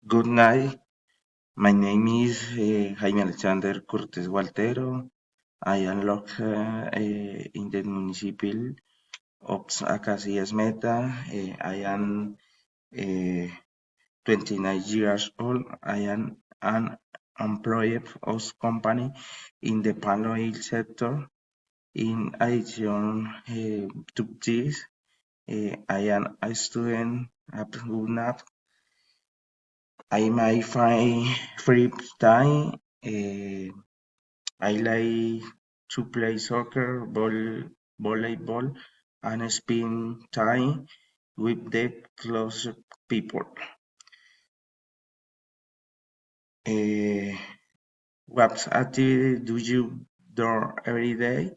Good night. My name is Jaime Alexander Cortés Gualtero. I am located in the municipal of Acacias Meta. I am 29 years old. I am an employee of company in the palm oil sector. In addition to this, I am a student at UNAP. I may find free time. I like to play soccer, volleyball, and spend time with the close people. Uh, what activity do you do every day?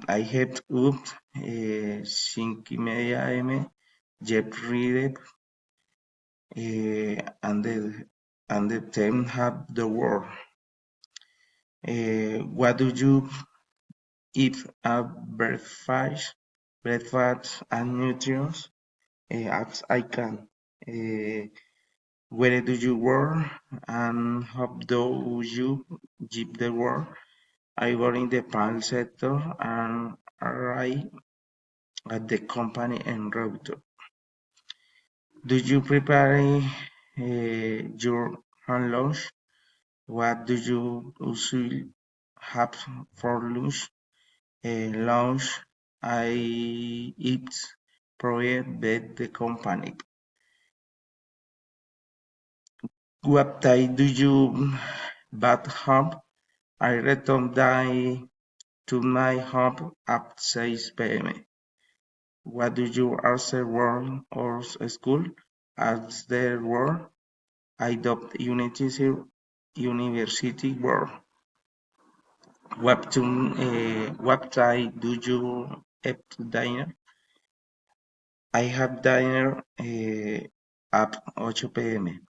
I have up 5:30 a.m. Jet read and the 10 have the world. What do you eat at breakfast and nutrients as I can. Where do you work and how do you give the work? I work in the panel sector and arrive at the company en router. Do you prepare your own lunch? What do you usually have for lunch? Lunch I eat provided by the company. What time do you back home? I return to my home at 6 p.m. What do you after work or school? After work, I do university work. What time do you have dinner? I have dinner at 8 p.m.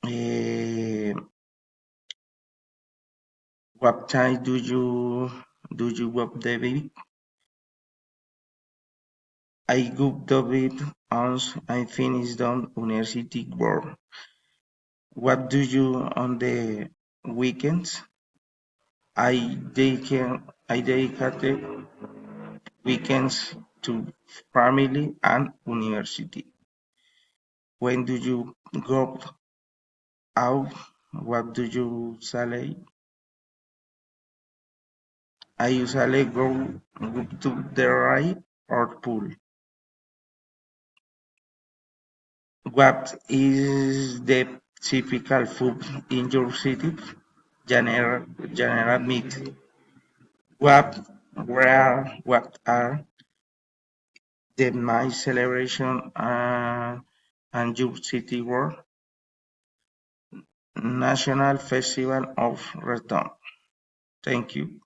Uh, what time do you work the baby? I go to bed once I finish the university work. What do you on the weekends? I dedicate weekends to family and university. When do you go out? What do you say? I usually go to the right or pool. What is the typical food in your city? General meat. What are the my celebration and your city world? National Festival of Return. Thank you.